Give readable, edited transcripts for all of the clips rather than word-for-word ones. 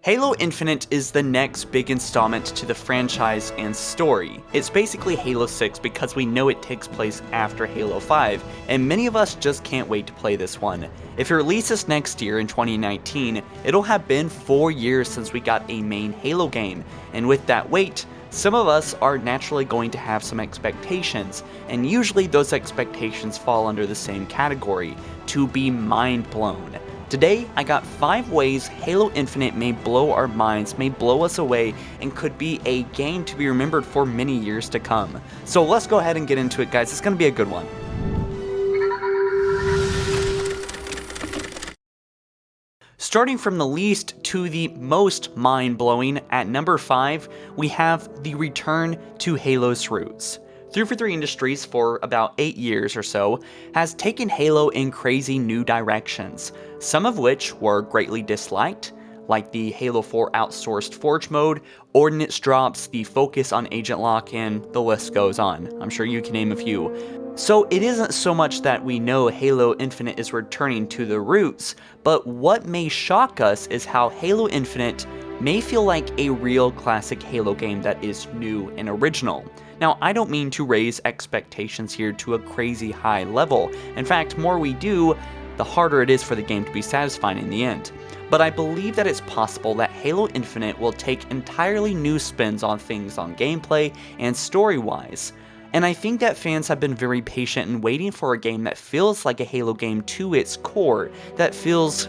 Halo Infinite is the next big installment to the franchise and story. It's basically Halo 6 because we know it takes place after Halo 5, and many of us just can't wait to play this one. If it releases next year in 2019, it'll have been 4 years since we got a main Halo game, and with that wait, some of us are naturally going to have some expectations, and usually those expectations fall under the same category, to be mind blown. Today, I got 5 ways Halo Infinite may blow our minds, may blow us away, and could be a game to be remembered for many years to come. So let's go ahead and get into it, guys. It's going to be a good one. Starting from the least to the most mind-blowing, at number 5, we have the return to Halo's roots. 343 Industries, for about 8 years or so, has taken Halo in crazy new directions, some of which were greatly disliked, like the Halo 4 outsourced Forge mode, ordnance drops, the focus on agent lock, and the list goes on. I'm sure you can name a few. So it isn't so much that we know Halo Infinite is returning to the roots, but what may shock us is how Halo Infinite may feel like a real classic Halo game that is new and original. Now, I don't mean to raise expectations here to a crazy high level. In fact, more we do, the harder it is for the game to be satisfying in the end. But I believe that it's possible that Halo Infinite will take entirely new spins on things on gameplay and story-wise. And I think that fans have been very patient in waiting for a game that feels like a Halo game to its core, that feels,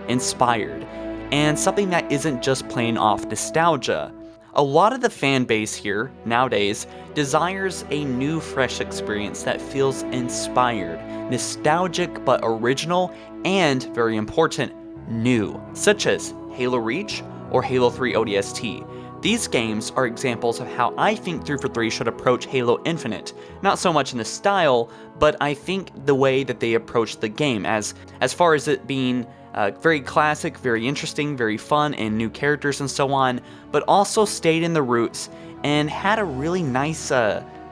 inspired, and something that isn't just playing off nostalgia. A lot of the fan base here, nowadays, desires a new, fresh experience that feels inspired, nostalgic but original, and, very important, new, such as Halo Reach or Halo 3 ODST. These games are examples of how I think 343 should approach Halo Infinite, not so much in the style, but I think the way that they approach the game, as far as it being very classic, very interesting, very fun, and new characters and so on, but also stayed in the roots and had a really nice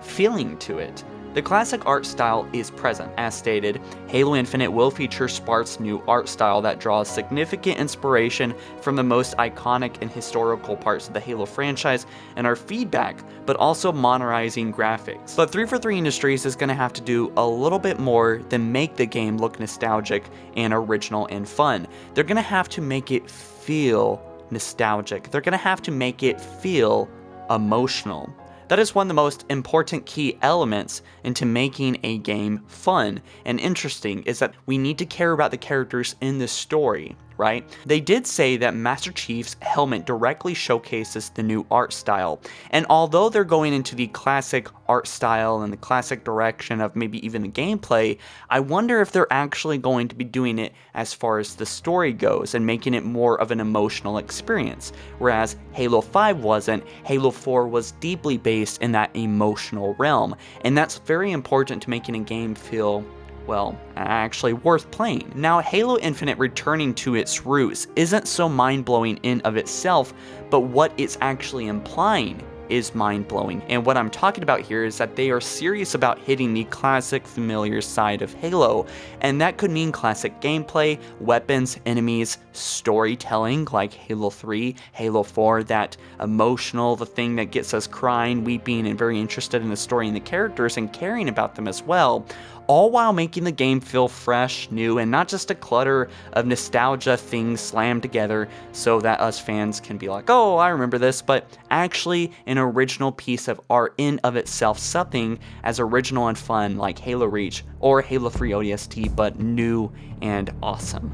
feeling to it. The classic art style is present. As stated, Halo Infinite will feature Spark's new art style that draws significant inspiration from the most iconic and historical parts of the Halo franchise and our feedback, but also modernizing graphics. But 343 Industries is going to have to do a little bit more than make the game look nostalgic and original and fun. They're going to have to make it feel nostalgic. They're going to have to make it feel emotional. That is one of the most important key elements into making a game fun and interesting, is that we need to care about the characters in the story, right? They did say that Master Chief's helmet directly showcases the new art style, and although they're going into the classic art style and the classic direction of maybe even the gameplay, I wonder if they're actually going to be doing it as far as the story goes and making it more of an emotional experience. Whereas Halo 5 wasn't, Halo 4 was deeply based in that emotional realm, and that's very important to making a game feel, well, actually worth playing. Now, Halo Infinite returning to its roots isn't so mind-blowing in of itself, but what it's actually implying is mind-blowing. And what I'm talking about here is that they are serious about hitting the classic familiar side of Halo, and that could mean classic gameplay, weapons, enemies, storytelling like Halo 3, Halo 4, that emotional, the thing that gets us crying, weeping, and very interested in the story and the characters and caring about them as well, all while making the game feel fresh, new, and not just a clutter of nostalgia things slammed together so that us fans can be like, oh, I remember this, but actually an original piece of art in of itself, something as original and fun like Halo Reach or Halo 3 ODST, but new and awesome.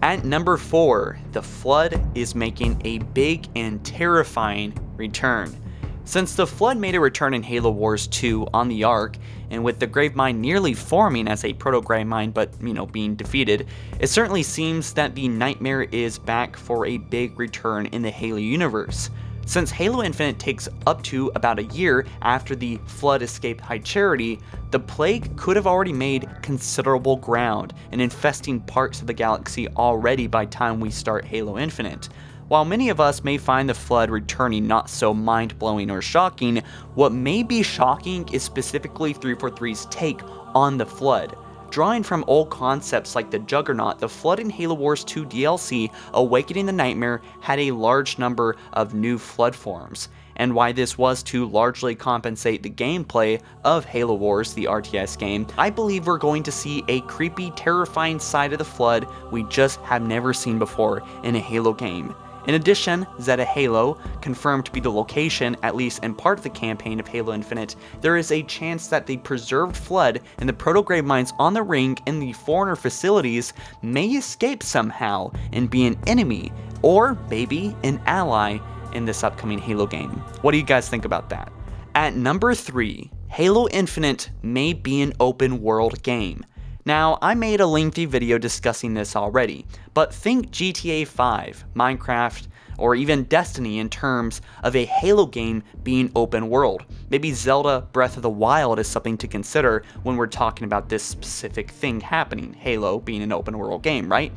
At number 4, the Flood is making a big and terrifying return. Since the Flood made a return in Halo Wars 2 on the Ark, and with the Gravemind nearly forming as a proto-Gravemind but, being defeated, it certainly seems that the Nightmare is back for a big return in the Halo universe. Since Halo Infinite takes up to about a year after the Flood escaped High Charity, the Plague could have already made considerable ground and infesting parts of the galaxy already by time we start Halo Infinite. While many of us may find the Flood returning not so mind-blowing or shocking, what may be shocking is specifically 343's take on the Flood. Drawing from old concepts like the Juggernaut, the Flood in Halo Wars 2 DLC, Awakening the Nightmare, had a large number of new Flood forms. And why this was to largely compensate the gameplay of Halo Wars, the RTS game, I believe we're going to see a creepy, terrifying side of the Flood we just have never seen before in a Halo game. In addition, Zeta Halo, confirmed to be the location, at least in part of the campaign of Halo Infinite, there is a chance that the preserved Flood and the protograde mines on the ring in the Foreigner facilities may escape somehow and be an enemy, or maybe an ally, in this upcoming Halo game. What do you guys think about that? At number 3, Halo Infinite may be an open world game. Now, I made a lengthy video discussing this already, but think GTA 5, Minecraft, or even Destiny in terms of a Halo game being open world. Maybe Zelda Breath of the Wild is something to consider when we're talking about this specific thing happening, Halo being an open world game, right?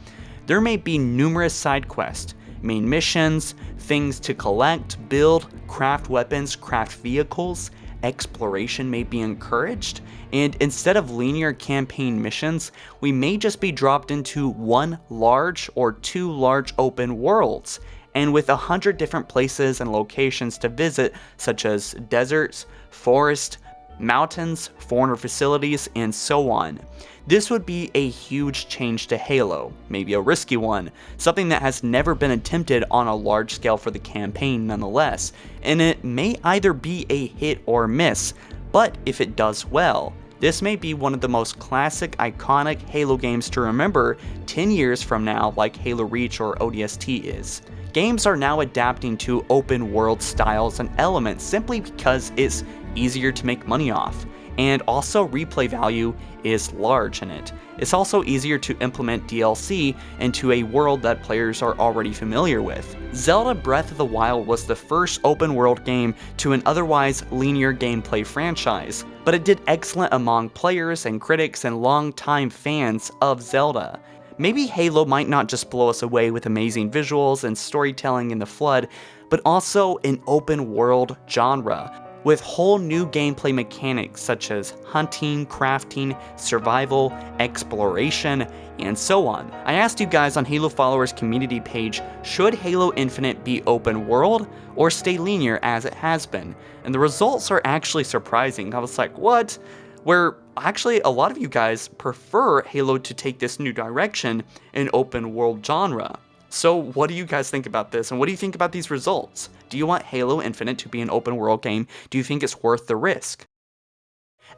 There may be numerous side quests, main missions, things to collect, build, craft weapons, craft vehicles. Exploration may be encouraged, and instead of linear campaign missions, we may just be dropped into one large or two large open worlds, and with 100 different places and locations to visit, such as deserts, forests, mountains, foreigner facilities, and so on. This would be a huge change to Halo, maybe a risky one, something that has never been attempted on a large scale for the campaign nonetheless, and it may either be a hit or miss, but if it does well, this may be one of the most classic, iconic Halo games to remember 10 years from now, like Halo Reach or ODST is. Games are now adapting to open world styles and elements simply because it's easier to make money off, and also replay value is large in it. It's also easier to implement DLC into a world that players are already familiar with. Zelda Breath of the Wild was the first open world game to an otherwise linear gameplay franchise, but it did excellent among players and critics and longtime fans of Zelda. Maybe Halo might not just blow us away with amazing visuals and storytelling in the Flood, but also an open world genre, with whole new gameplay mechanics such as hunting, crafting, survival, exploration, and so on. I asked you guys on HaloFollower's community page, should Halo Infinite be open world or stay linear as it has been? And the results are actually surprising. I was like, what? Where actually a lot of you guys prefer Halo to take this new direction in open world genre. So what do you guys think about this, and what do you think about these results? Do you want Halo Infinite to be an open world game? Do you think it's worth the risk?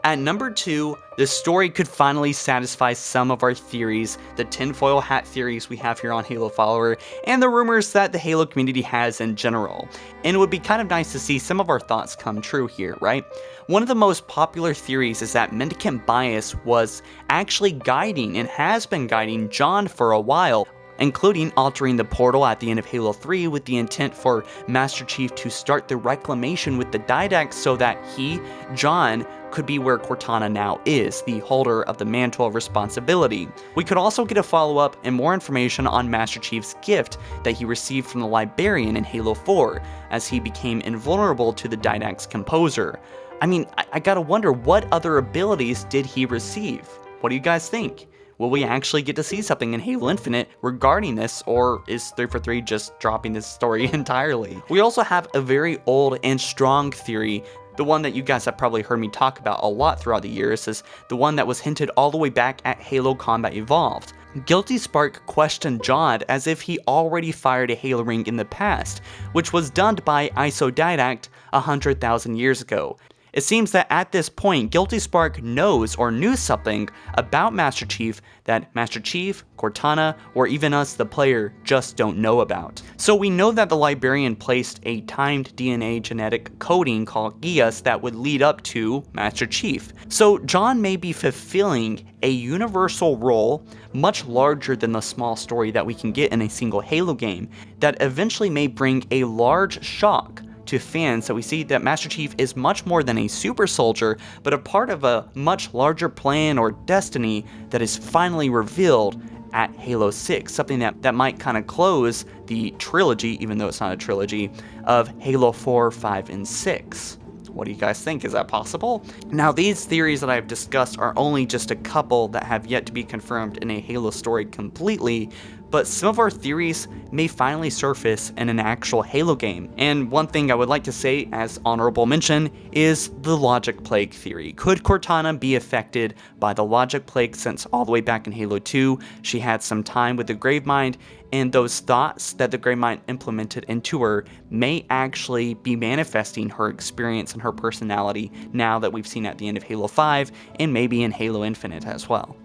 At number 2, the story could finally satisfy some of our theories, the tinfoil hat theories we have here on HaloFollower, and the rumors that the Halo community has in general. And it would be kind of nice to see some of our thoughts come true here, right? One of the most popular theories is that mendicant bias was actually guiding and has been guiding John for a while, including altering the portal at the end of Halo 3 with the intent for Master Chief to start the reclamation with the Didact so that he, John, could be where Cortana now is, the holder of the mantle of responsibility. We could also get a follow-up and more information on Master Chief's gift that he received from the Librarian in Halo 4, as he became invulnerable to the Didact's composer. I mean, I gotta wonder, what other abilities did he receive? What do you guys think? Will we actually get to see something in Halo Infinite regarding this, or is 343 just dropping this story entirely? We also have a very old and strong theory, the one that you guys have probably heard me talk about a lot throughout the years, is the one that was hinted all the way back at Halo Combat Evolved. Guilty Spark questioned John as if he already fired a Halo ring in the past, which was done by Isodidact 100,000 years ago. It seems that at this point, Guilty Spark knows or knew something about Master Chief that Master Chief, Cortana, or even us the player just don't know about. So we know that the Librarian placed a timed DNA genetic coding called Gias that would lead up to Master Chief. So John may be fulfilling a universal role much larger than the small story that we can get in a single Halo game that eventually may bring a large shock to fans, that we see that Master Chief is much more than a super soldier, but a part of a much larger plan or destiny that is finally revealed at Halo 6, something that might kind of close the trilogy, even though it's not a trilogy, of Halo 4, 5, and 6. What do you guys think? Is that possible? Now, these theories that I've discussed are only just a couple that have yet to be confirmed in a Halo story completely, but some of our theories may finally surface in an actual Halo game. And one thing I would like to say as honorable mention is the logic plague theory. Could Cortana be affected by the logic plague, since all the way back in Halo 2 she had some time with the Gravemind, and those thoughts that the Gravemind implemented into her may actually be manifesting her experience and her personality now that we've seen at the end of Halo 5 and maybe in Halo Infinite as well.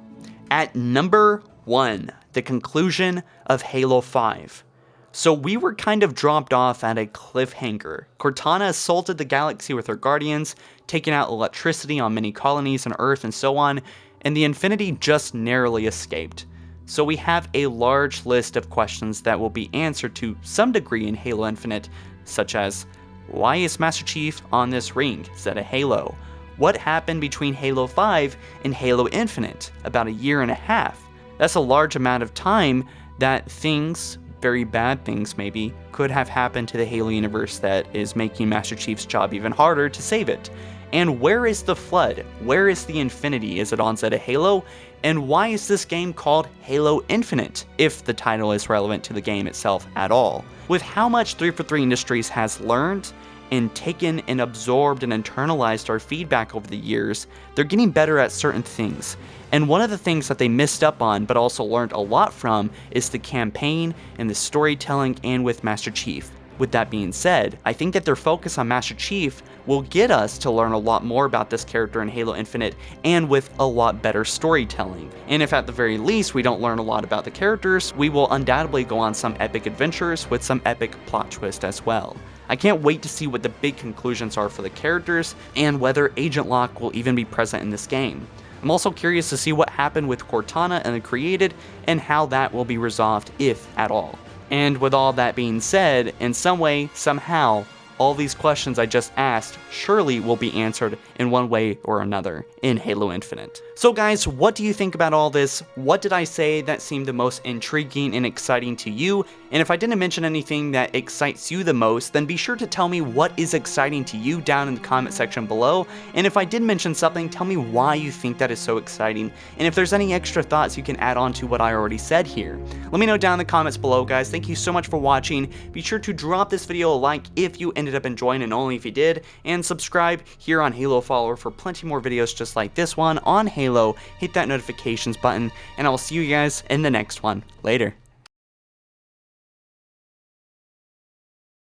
At number 1, the conclusion of Halo 5. So we were kind of dropped off at a cliffhanger. Cortana assaulted the galaxy with her guardians, taking out electricity on many colonies on Earth and so on, and the Infinity just narrowly escaped. So we have a large list of questions that will be answered to some degree in Halo Infinite, such as, why is Master Chief on this ring instead of Halo? What happened between Halo 5 and Halo Infinite? About a year and a half. That's a large amount of time that things, very bad things maybe, could have happened to the Halo universe that is making Master Chief's job even harder to save it. And where is the Flood? Where is the Infinity? Is it on set of Halo? And why is this game called Halo Infinite, if the title is relevant to the game itself at all? With how much 343 Industries has learned and taken and absorbed and internalized our feedback over the years, they're getting better at certain things. And one of the things that they missed up on, but also learned a lot from, is the campaign and the storytelling and with Master Chief. With that being said, I think that their focus on Master Chief will get us to learn a lot more about this character in Halo Infinite, and with a lot better storytelling. And if at the very least we don't learn a lot about the characters, we will undoubtedly go on some epic adventures with some epic plot twist as well. I can't wait to see what the big conclusions are for the characters, and whether Agent Locke will even be present in this game. I'm also curious to see what happened with Cortana and the Created, and how that will be resolved, if at all. And with all that being said, in some way, somehow, all these questions I just asked surely will be answered in one way or another in Halo Infinite. So guys, what do you think about all this? What did I say that seemed the most intriguing and exciting to you? And if I didn't mention anything that excites you the most, then be sure to tell me what is exciting to you down in the comment section below. And if I did mention something, tell me why you think that is so exciting. And if there's any extra thoughts you can add on to what I already said here. Let me know down in the comments below, guys. Thank you so much for watching. Be sure to drop this video a like if you ended up enjoying, and only if you did. And subscribe here on HaloFollower for plenty more videos just like this one on Halo. Hit that notifications button, and I will see you guys in the next one. Later.